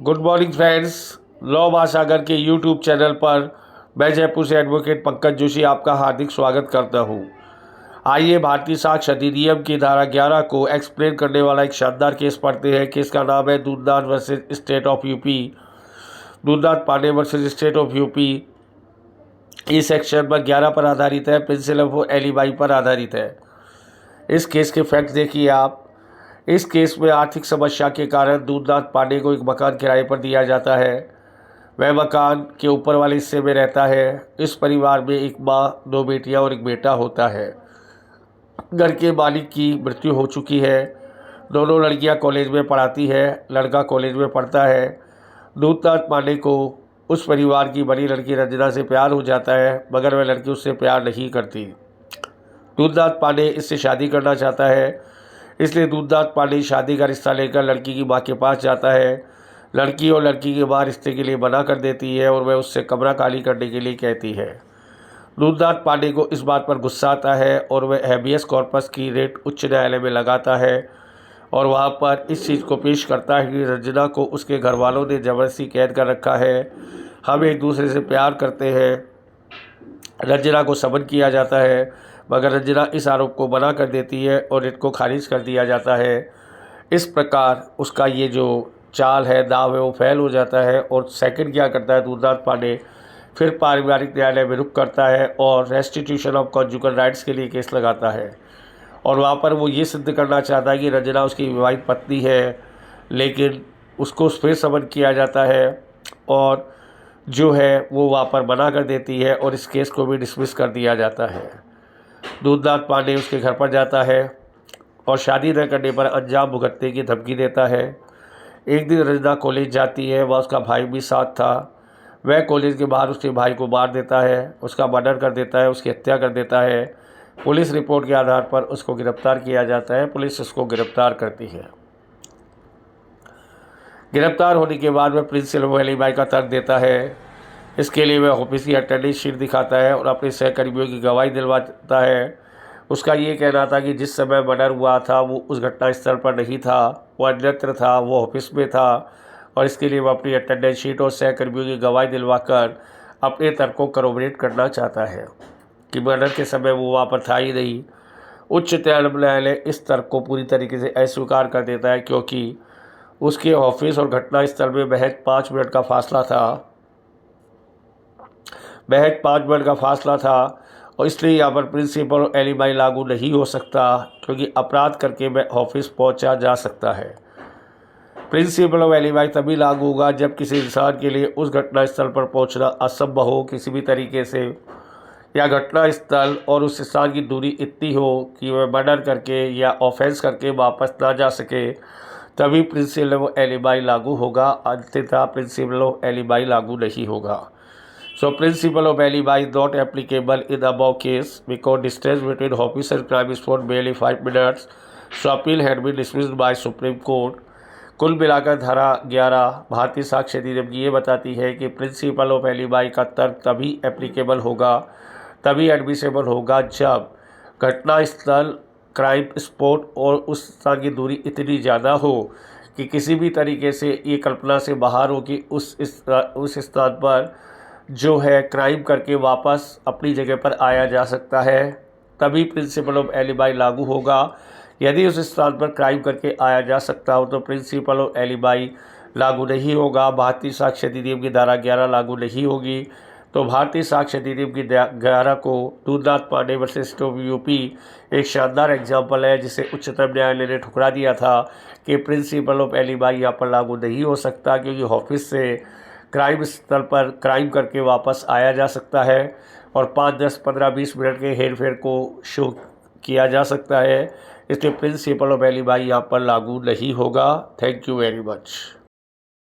Good morning friends. Law महासागर के YouTube channel पर मैं जयपुर से एडवोकेट पंकज जोशी आपका हार्दिक स्वागत करता हूं। आइए भारतीय साक्ष्य अधिनियम की धारा 11 को एक्सप्लेन करने वाला एक शानदार केस पढ़ते हैं। केस का नाम है Dudhnath versus state of UP. Dudhnath Pandey versus state of UP इस सेक्शन नंबर 11 पर आधारित है, प्रिंसिपल ऑफ एलिबाई पर आधारित है। इस केस के फैक्ट देखिए आप। इस केस में आर्थिक समस्या के कारण दूधनाथ पांडे को एक मकान किराए पर दिया जाता है। वह मकान के ऊपर वाले हिस्से में रहता है। इस परिवार में एक माँ, 2 बेटियां और एक बेटा होता है। घर के मालिक की मृत्यु हो चुकी है। दोनों लड़कियां कॉलेज में पढ़ाती है, लड़का कॉलेज में पढ़ता है। दूधनाथ पांडे को उस परिवार की बड़ी लड़की रंजना से प्यार हो जाता है, मगर वह लड़की उससे प्यार नहीं करती। दूधनाथ पांडे इससे शादी करना चाहता है, इसलिए दूधनाथ पांडे शादी का रिश्ता लेकर लड़की की माँ के पास जाता है। लड़की और लड़की की माँ रिश्ते के लिए मना कर देती है और वह उससे कमरा खाली करने के लिए कहती है। दूधनाथ पांडे को इस बात पर गुस्सा आता है और वह हैबियस कॉर्पस की रेट उच्च न्यायालय में लगाता है और वहाँ पर इस चीज़ को पेश करता है कि रंजना को उसके घर वालों ने ज़बरदस्ती कैद कर रखा है। हम एक दूसरे से प्यार करते हैं। रंजना को समन किया जाता है, मगर रंजना इस आरोप को मना कर देती है और रिट को खारिज कर दिया जाता है। इस प्रकार उसका ये जो चाल है, दाव है, वो फेल हो जाता है। और सेकंड क्या करता है दूधनाथ पांडे, फिर पारिवारिक न्यायालय में रुख करता है और रेस्टिट्यूशन ऑफ कॉन्जुगल राइट्स के लिए केस लगाता है। और वहाँ पर वो ये सिद्ध करना चाहता है कि रंजना उसकी विवाहित पत्नी है, लेकिन उसको फिर समन किया जाता है और जो है वो वहाँ पर मना कर देती है और इस केस को भी डिसमिस कर दिया जाता है। दूधनाथ पांडे उसके घर पर जाता है और शादी न करने पर अंजाम भुगतने की धमकी देता है। एक दिन रंजना कॉलेज जाती है, वह उसका भाई भी साथ था। वह कॉलेज के बाहर उसके भाई को मार देता है, उसका मर्डर कर देता है, उसकी हत्या कर देता है। पुलिस रिपोर्ट के आधार पर उसको गिरफ्तार किया जाता है। पुलिस उसको गिरफ्तार करती है। गिरफ्तार होने के बाद वह प्रिंसिपल एलिबाई का तर्क देता है। इसके लिए वह ऑफिस की अटेंडेंस शीट दिखाता है और अपने सहकर्मियों की गवाही दिलवाता है। उसका ये कहना था कि जिस समय मर्डर हुआ था वो उस घटना स्थल पर नहीं था, वो अन्यत्र था, वो ऑफिस में था। और इसके लिए वह अपनी अटेंडेंस शीट और सहकर्मियों की गवाही दिलवाकर अपने तर्क को करोबरेट करना चाहता है कि मर्डर के समय वो वहाँ पर था ही नहीं। उच्च न्यायालय इस तर्क को पूरी तरीके से अस्वीकार कर देता है, क्योंकि उसके ऑफिस और घटना स्थल में महज 5 मिनट का फासला था। और इसलिए यहाँ पर प्रिंसिपल एलिबाई लागू नहीं हो सकता, क्योंकि अपराध करके मैं ऑफिस पहुँचा जा सकता है। प्रिंसिपल ऑफ एलिबाई तभी लागू होगा जब किसी इंसान के लिए उस घटना स्थल पर पहुँचना असंभव हो किसी भी तरीके से, या घटना स्थल और उस स्थान की दूरी इतनी हो कि वह मर्डर करके या ऑफेंस करके वापस ना जा सके, तभी प्रिंसिपल ऑफ एलिबाई लागू होगा। अन्यथा प्रिंसिपल ऑफ एलिबाई लागू नहीं होगा। So principle of alibi is not applicable in the above case because distance between office and crime is for barely 5 minutes. So appeal had been dismissed by Supreme Court. कुल मिलाकर धारा 11 भारतीय साक्ष्य अधिनियम की ये बताती है कि प्रिंसिपल ऑफ एलिबाई का तर्क तभी एप्लीकेबल होगा, तभी एडमिसेबल होगा जब घटना स्थल, क्राइम स्पॉट और उस स्थान की दूरी इतनी ज़्यादा हो कि किसी भी तरीके से ये कल्पना से बाहर हो कि उस स्थान पर जो है क्राइम करके वापस अपनी जगह पर आया जा सकता है, तभी प्रिंसिपल ऑफ एलिबाई लागू होगा। यदि उस स्थान पर क्राइम करके आया जा सकता हो तो प्रिंसिपल ऑफ एलिबाई लागू नहीं होगा। भारतीय साक्ष्य अधिनियम की धारा 11 लागू नहीं होगी। तो भारतीय साक्ष्य अधिनियम की 11 को Dudhnath Pandey versus state of UP एक शानदार एग्जाम्पल है, जिसे उच्चतम न्यायालय ने ठुकरा दिया था कि प्रिंसिपल ऑफ एलिबाई यहाँ पर लागू नहीं हो सकता, क्योंकि ऑफिस से क्राइम स्थल पर क्राइम करके वापस आया जा सकता है और 5, 10, 15, 20 मिनट के हेरफेर को शो किया जा सकता है। इसलिए प्रिंसिपल ऑफ एलिबाई यहाँ पर लागू नहीं होगा। Thank you very much.